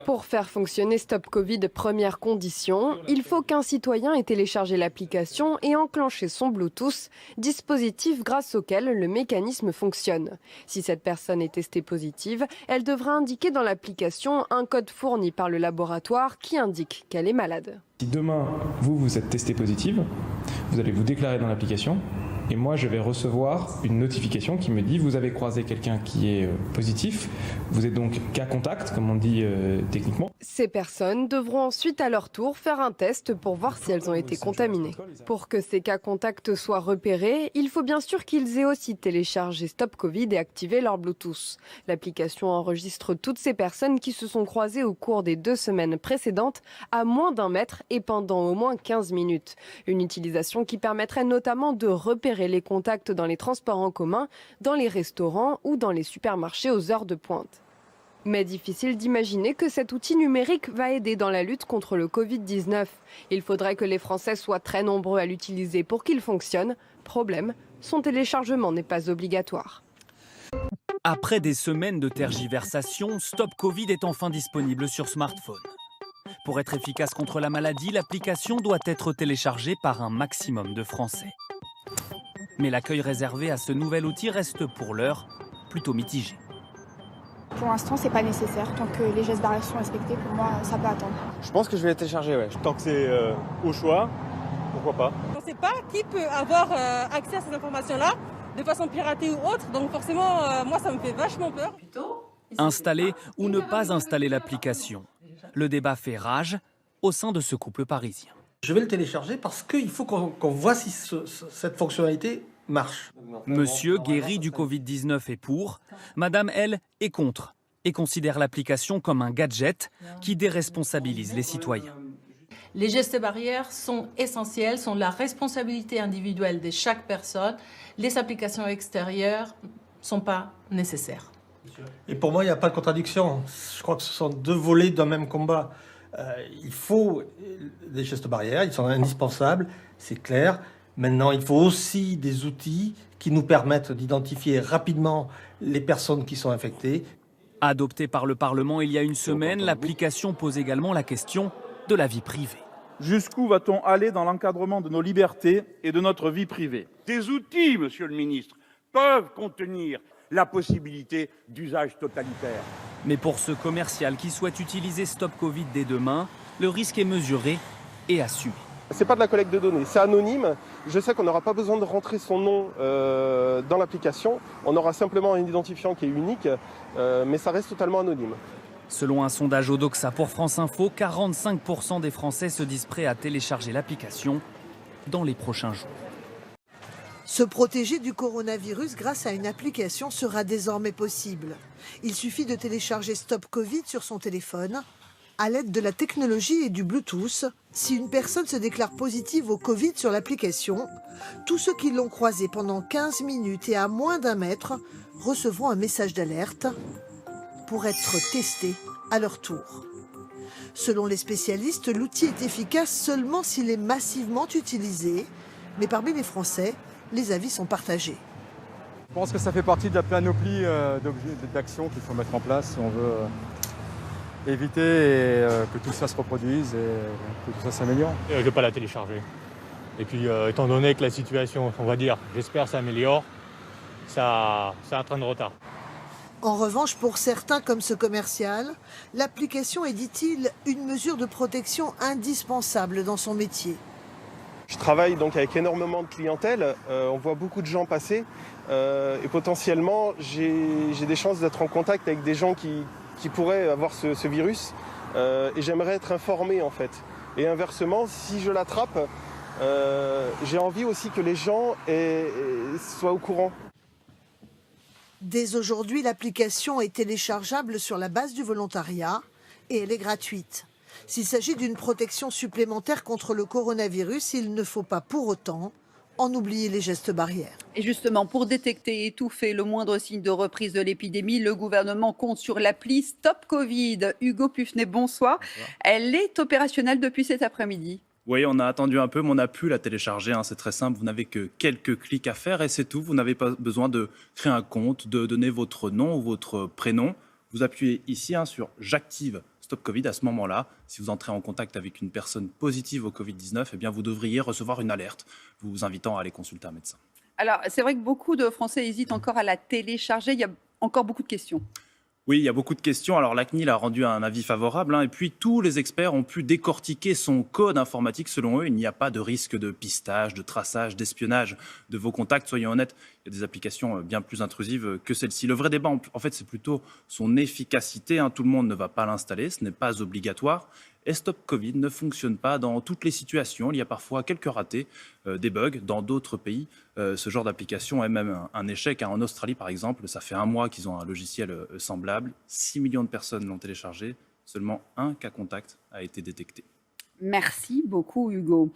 Pour faire fonctionner Stop Covid, première condition, il faut qu'un citoyen ait téléchargé l'application et enclenché son Bluetooth, dispositif grâce auquel le mécanisme fonctionne. Si cette personne est testée positive, elle devra indiquer dans l'application un code fourni par le laboratoire qui indique qu'elle est malade. Si demain, vous êtes testé positive, vous allez vous déclarer dans l'application. Et moi, je vais recevoir une notification qui me dit « Vous avez croisé quelqu'un qui est positif, vous êtes donc cas contact », comme on dit techniquement. Ces personnes devront ensuite à leur tour faire un test pour voir si elles ont été contaminées. Pour que ces cas contacts soient repérés, il faut bien sûr qu'ils aient aussi téléchargé Stop Covid et activé leur Bluetooth. L'application enregistre toutes ces personnes qui se sont croisées au cours des 2 semaines précédentes à moins d'1 mètre et pendant au moins 15 minutes. Une utilisation qui permettrait notamment de repérer les contacts dans les transports en commun, dans les restaurants ou dans les supermarchés aux heures de pointe. Mais difficile d'imaginer que cet outil numérique va aider dans la lutte contre le Covid-19. Il faudrait que les Français soient très nombreux à l'utiliser pour qu'il fonctionne. Problème, son téléchargement n'est pas obligatoire. Après des semaines de tergiversation, Stop Covid est enfin disponible sur smartphone. Pour être efficace contre la maladie, l'application doit être téléchargée par un maximum de Français. Mais l'accueil réservé à ce nouvel outil reste pour l'heure plutôt mitigé. Pour l'instant, c'est pas nécessaire. Tant que les gestes barrières sont respectés, pour moi, ça peut attendre. Je pense que je vais la télécharger, ouais. Tant que c'est au choix, pourquoi pas. On ne sait pas qui peut avoir accès à ces informations-là de façon piratée ou autre. Donc forcément, moi, ça me fait vachement peur. Installer ou ne pas installer l'application. Le débat fait rage au sein de ce couple parisien. Je vais le télécharger parce qu'il faut qu'on voit si cette fonctionnalité marche. Monsieur, guéri du Covid-19, est pour. Madame, elle, est contre et considère l'application comme un gadget qui déresponsabilise les citoyens. Les gestes barrières sont essentiels, sont la responsabilité individuelle de chaque personne. Les applications extérieures ne sont pas nécessaires. Et pour moi, il n'y a pas de contradiction. Je crois que ce sont 2 volets d'un même combat. Il faut des gestes barrières, ils sont indispensables, c'est clair. Maintenant, il faut aussi des outils qui nous permettent d'identifier rapidement les personnes qui sont infectées. Adoptée par le Parlement il y a une semaine, l'application pose également la question de la vie privée. Jusqu'où va-t-on aller dans l'encadrement de nos libertés et de notre vie privée? Des outils, monsieur le ministre, peuvent contenir la possibilité d'usage totalitaire. Mais pour ce commercial qui souhaite utiliser Stop Covid dès demain, le risque est mesuré et assumé. C'est pas de la collecte de données, c'est anonyme. Je sais qu'on n'aura pas besoin de rentrer son nom dans l'application. On aura simplement un identifiant qui est unique, mais ça reste totalement anonyme. Selon un sondage Odoxa pour France Info, 45% des Français se disent prêts à télécharger l'application dans les prochains jours. Se protéger du coronavirus grâce à une application sera désormais possible. Il suffit de télécharger Stop Covid sur son téléphone. À l'aide de la technologie et du Bluetooth, si une personne se déclare positive au Covid sur l'application, tous ceux qui l'ont croisé pendant 15 minutes et à moins d'1 mètre recevront un message d'alerte pour être testés à leur tour. Selon les spécialistes, l'outil est efficace seulement s'il est massivement utilisé, mais parmi les Français, les avis sont partagés. Je pense que ça fait partie de la panoplie d'actions qu'il faut mettre en place si on veut éviter que tout ça se reproduise et que tout ça s'améliore. Je ne vais pas la télécharger. Et puis, étant donné que la situation, on va dire, j'espère, s'améliore, ça a un train de retard. En revanche, pour certains comme ce commercial, l'application est, dit-il, une mesure de protection indispensable dans son métier. Je travaille donc avec énormément de clientèle, on voit beaucoup de gens passer et potentiellement j'ai des chances d'être en contact avec des gens qui pourraient avoir ce virus et j'aimerais être informé en fait. Et inversement, si je l'attrape, j'ai envie aussi que les gens soient au courant. Dès aujourd'hui, l'application est téléchargeable sur la base du volontariat et elle est gratuite. S'il s'agit d'une protection supplémentaire contre le coronavirus, il ne faut pas pour autant en oublier les gestes barrières. Et justement, pour détecter et étouffer le moindre signe de reprise de l'épidémie, le gouvernement compte sur l'appli Stop Covid. Hugo Pufnet, bonsoir. Elle est opérationnelle depuis cet après-midi. Oui, on a attendu un peu, mais on a pu la télécharger. C'est très simple, vous n'avez que quelques clics à faire et c'est tout. Vous n'avez pas besoin de créer un compte, de donner votre nom ou votre prénom. Vous appuyez ici sur « J'active Stop Covid, à ce moment-là, si vous entrez en contact avec une personne positive au Covid-19, eh bien, vous devriez recevoir une alerte vous invitant à aller consulter un médecin. Alors, c'est vrai que beaucoup de Français hésitent encore à la télécharger. Il y a encore beaucoup de questions. Oui, il y a beaucoup de questions. Alors, la CNIL a rendu un avis favorable, et puis tous les experts ont pu décortiquer son code informatique. Selon eux, il n'y a pas de risque de pistage, de traçage, d'espionnage de vos contacts. Soyons honnêtes, il y a des applications bien plus intrusives que celle-ci. Le vrai débat, en fait, c'est plutôt son efficacité. Tout le monde ne va pas l'installer, ce n'est pas obligatoire. Et Stop Covid ne fonctionne pas dans toutes les situations. Il y a parfois quelques ratés, des bugs. Dans d'autres pays, ce genre d'application est même un échec. En Australie, par exemple, ça fait 1 mois qu'ils ont un logiciel semblable. 6 millions de personnes l'ont téléchargé. Seulement un cas contact a été détecté. Merci beaucoup, Hugo.